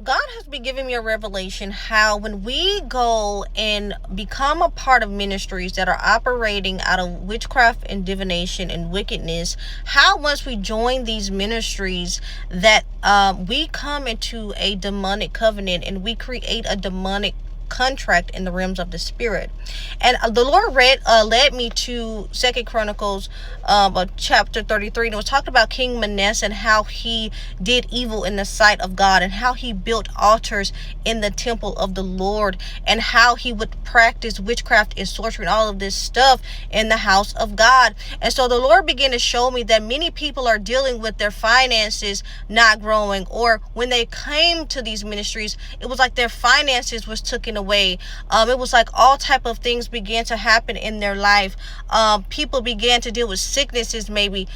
God has been giving me a revelation how when we go and become a part of ministries that are operating out of witchcraft and divination and wickedness, how once we join these ministries that we come into a demonic covenant and we create a demonic contract in the realms of the spirit. And the Lord led me to Second Chronicles chapter 33, and it was talking about King Manasseh and how he did evil in the sight of God, and how he built altars in the temple of the Lord, and how he would practice witchcraft and sorcery and all of this stuff in the house of God. And so the Lord began to show me that many people are dealing with their finances not growing, or when they came to these ministries, it was like their finances was taken away. It was like all type of things began to happen in their life. People began to deal with sicknesses. Maybe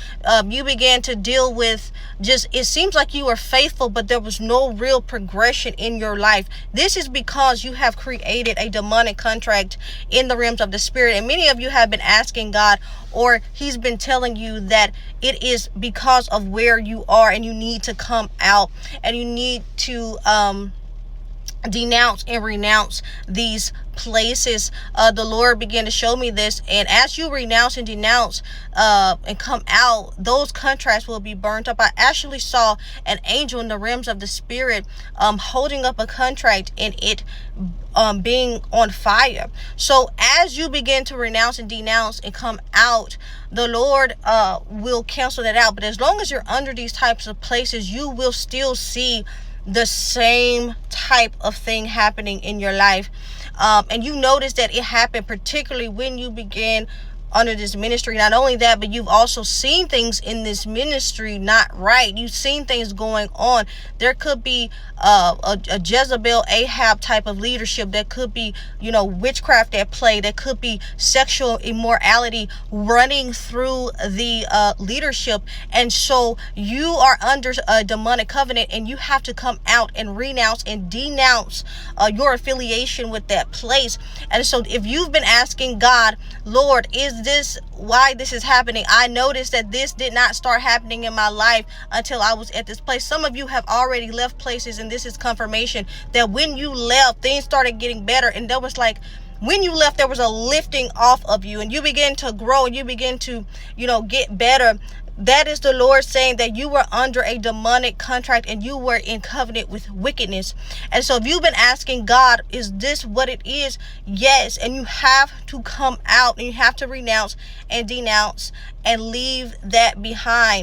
you began to deal with just, it seems like you were faithful, but there was no real progression in your life. This is because you have created a demonic contract in the realms of the spirit. And many of you have been asking God, or he's been telling you that it is because of where you are and you need to come out and you need to denounce and renounce these places. The Lord began to show me this, and as you renounce and denounce and come out, those contracts will be burnt up. I actually saw an angel in the realms of the spirit holding up a contract and it being on fire. So as you begin to renounce and denounce and come out, the Lord will cancel that out. But as long as you're under these types of places, you will still see the same type of thing happening in your life. And you notice that it happened particularly when you began under this ministry. Not only that, but you've also seen things in this ministry not right. You've seen things going on. There could be a Jezebel, Ahab type of leadership. There could be, witchcraft at play. There could be sexual immorality running through the leadership. And so you are under a demonic covenant, and you have to come out and renounce and denounce your affiliation with that place. And so if you've been asking God, Lord, is this why this is happening? I noticed that this did not start happening in my life until I was at this place. Some of you have already left places, and this is confirmation that when you left, things started getting better. And there was like, when you left, there was a lifting off of you, and you begin to grow, and you begin to, get better. That is the Lord saying that you were under a demonic contract and you were in covenant with wickedness. And so if you've been asking God, is this what it is? Yes. And you have to come out and you have to renounce and denounce and leave that behind.